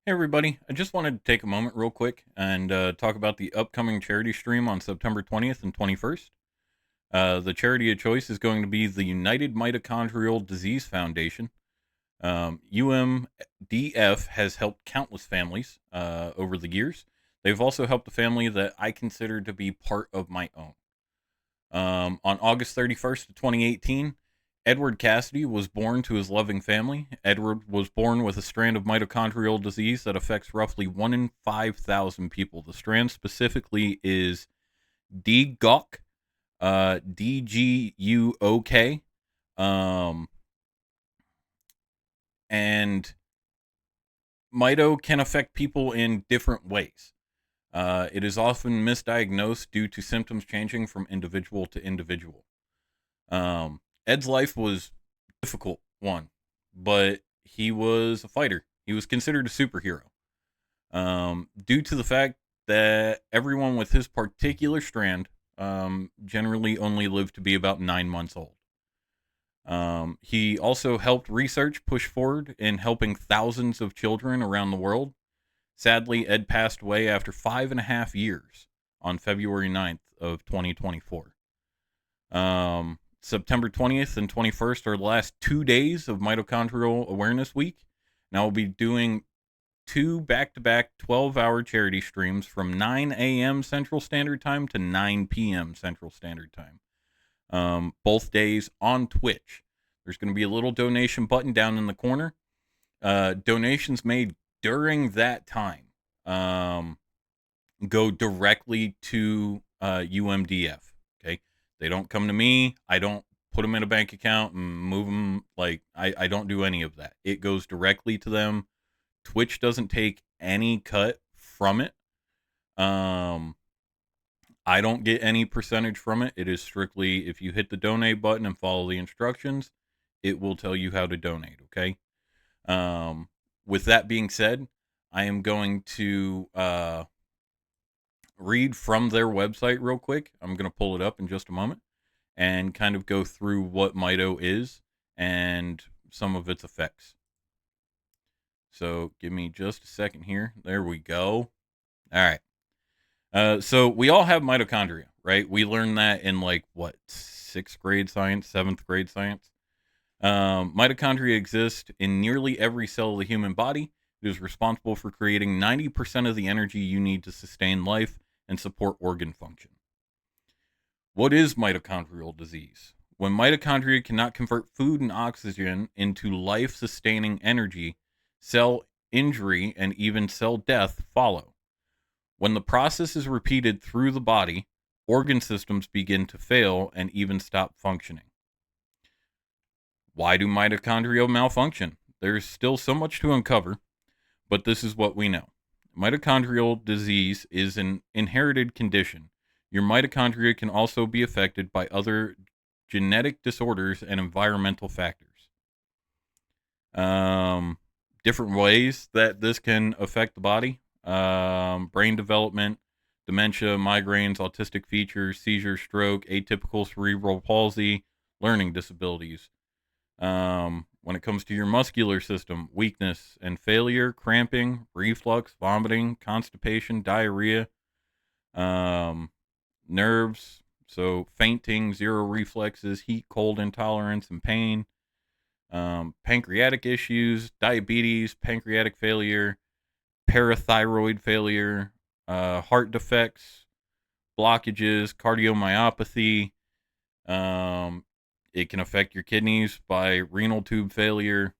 Hey everybody, I just wanted to take a moment real quick and talk about the upcoming charity stream on September 20th and 21st. The charity of choice is going to be the United Mitochondrial Disease Foundation. UMDF has helped countless families over the years. They've also helped a family that I consider to be part of my own. On August 31st of 2018, Edward Cassidy was born to his loving family. Edward was born with a strand of mitochondrial disease that affects roughly 1 in 5,000 people. The strand specifically is DGUK, DGUOK. Um, and mito can affect people in different ways. It is often misdiagnosed due to symptoms changing from individual to individual. Ed's life was a difficult one, but he was a fighter. He was considered a superhero. Due to the fact that everyone with his particular strand generally only lived to be about 9 months old. He also helped research push forward in helping thousands of children around the world. Sadly, Ed passed away after 5.5 years on February 9th of 2024. September 20th and 21st are the last 2 days of Mitochondrial Awareness Week. Now we'll be doing two back-to-back 12-hour charity streams from 9 a.m. Central Standard Time to 9 p.m. Central Standard Time. Both days on Twitch. There's going to be a little donation button down in the corner. Donations made during that time go directly to UMDF. Okay, they don't come to me. I don't put them in a bank account and move them. Like I don't do any of that. It goes directly to them. Twitch doesn't take any cut from it. I don't get any percentage from it. It is strictly if you hit the donate button and follow the instructions, it will tell you how to donate. Okay. With that being said, I am going to read from their website real quick. I'm going to pull it up in just a moment and kind of go through what Mito is and some of its effects. So give me just a second here. There we go. All right. So we all have mitochondria, right? We learned that in like what, sixth grade science, seventh grade science. Mitochondria exist in nearly every cell of the human body. It is responsible for creating 90% of the energy you need to sustain life and support organ function. What is mitochondrial disease? When mitochondria cannot convert food and oxygen into life-sustaining energy, cell injury and even cell death follow. When the process is repeated through the body, organ systems begin to fail and even stop functioning. Why do mitochondria malfunction? There's still so much to uncover, but this is what we know. Mitochondrial disease is an inherited condition. Your mitochondria can also be affected by other genetic disorders and environmental factors. Different ways that this can affect the body: brain development, dementia, migraines, autistic features, seizure, stroke, atypical cerebral palsy, learning disabilities. When it comes to your muscular system, weakness and failure, cramping, reflux, vomiting, constipation, diarrhea, nerves, so fainting, zero reflexes, heat, cold intolerance, and pain, pancreatic issues, diabetes, pancreatic failure, parathyroid failure, heart defects, blockages, cardiomyopathy. It can affect your kidneys by renal tube failure,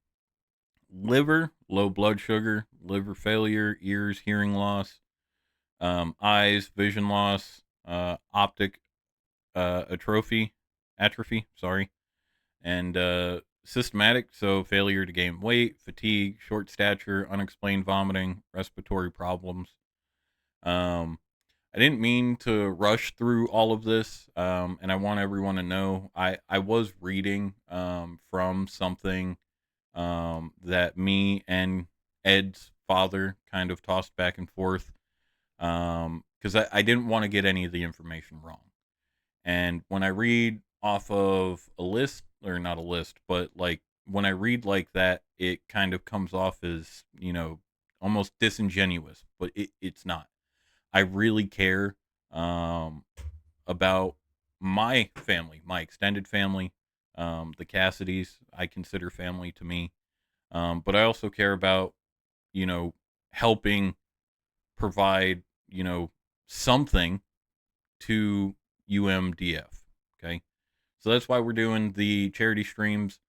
liver, low blood sugar, liver failure, ears, hearing loss, eyes, vision loss, optic atrophy, sorry, and systematic, so failure to gain weight, fatigue, short stature, unexplained vomiting, respiratory problems. I didn't mean to rush through all of this, and I want everyone to know I was reading from something that me and Ed's father kind of tossed back and forth because I didn't want to get any of the information wrong. And when I read off of a list, or not a list, but like when I read like that, it kind of comes off as, almost disingenuous, but it's not. I really care about my family, my extended family, the Cassidys. I consider family to me, but I also care about, you know, helping provide, something to UMDF. Okay, so that's why we're doing the charity streams.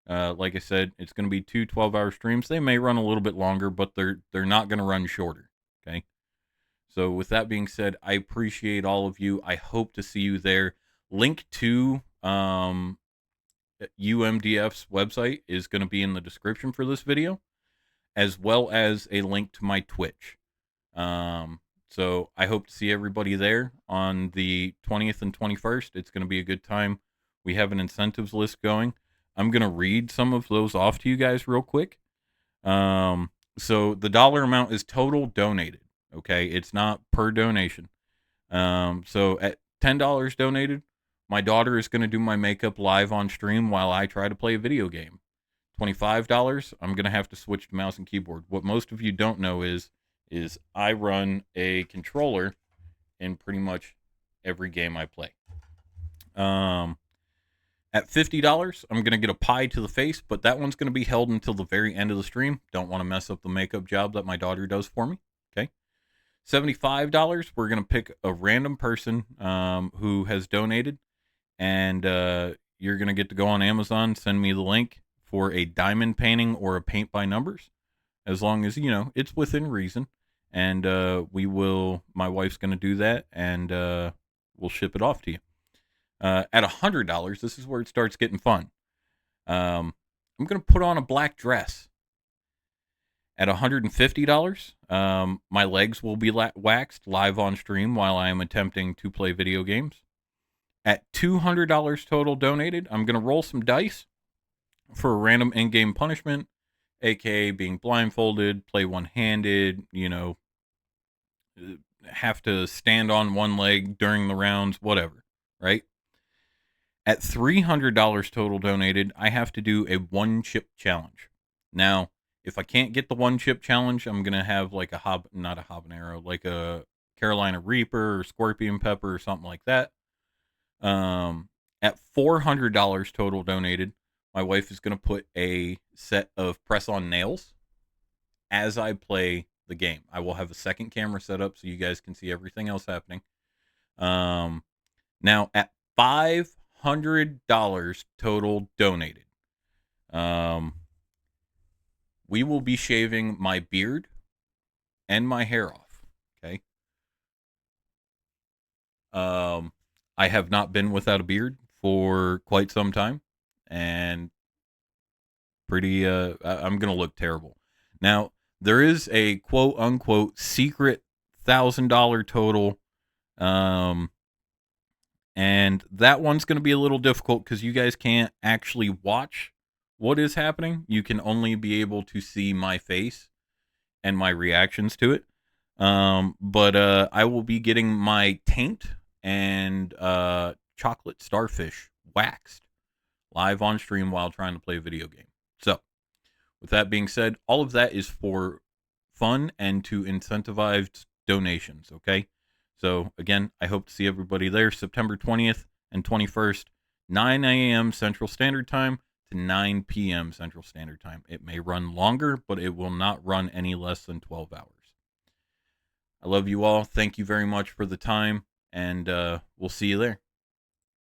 Like I said, it's going to be 2 12-hour streams. They may run a little bit longer, but they're not going to run shorter. Okay. So with that being said, I appreciate all of you. I hope to see you there. Link to UMDF's website is going to be in the description for this video, as well as a link to my Twitch. So I hope to see everybody there on the 20th and 21st. It's going to be a good time. We have an incentives list going. I'm going to read some of those off to you guys real quick. So the dollar amount is total donated. Okay. It's not per donation. So at $10 donated, my daughter is going to do my makeup live on stream while I try to play a video game. $25, I'm going to have to switch to mouse and keyboard. What most of you don't know is I run a controller in pretty much every game I play. At $50, I'm going to get a pie to the face, but that one's going to be held until the very end of the stream. Don't want to mess up the makeup job that my daughter does for me. Okay. $75, we're going to pick a random person who has donated, and you're going to get to go on Amazon, send me the link for a diamond painting or a paint by numbers, as long as, it's within reason. And my wife's going to do that, and we'll ship it off to you. At $100, this is where it starts getting fun. I'm going to put on a black dress. At $150, my legs will be waxed live on stream while I am attempting to play video games. At $200 total donated, I'm going to roll some dice for a random in-game punishment, aka being blindfolded, play one-handed, have to stand on one leg during the rounds, whatever, right? At $300 total donated, I have to do a one-chip challenge. Now, if I can't get the one-chip challenge, I'm going to have like not a habanero, like a Carolina Reaper or Scorpion Pepper or something like that. At $400 total donated, my wife is going to put a set of press-on nails as I play the game. I will have a second camera set up so you guys can see everything else happening. Now, at $500 total donated, we will be shaving my beard and my hair off. Okay. I have not been without a beard for quite some time, and I'm going to look terrible. Now, there is a quote unquote secret $1,000 total. And that one's going to be a little difficult because you guys can't actually watch what is happening. You can only be able to see my face and my reactions to it. But I will be getting my taint and chocolate starfish waxed live on stream while trying to play a video game. So, with that being said, all of that is for fun and to incentivize donations, okay? So, again, I hope to see everybody there September 20th and 21st, 9 a.m. Central Standard Time to 9 p.m. Central Standard Time. It may run longer, but it will not run any less than 12 hours. I love you all. Thank you very much for the time, and we'll see you there.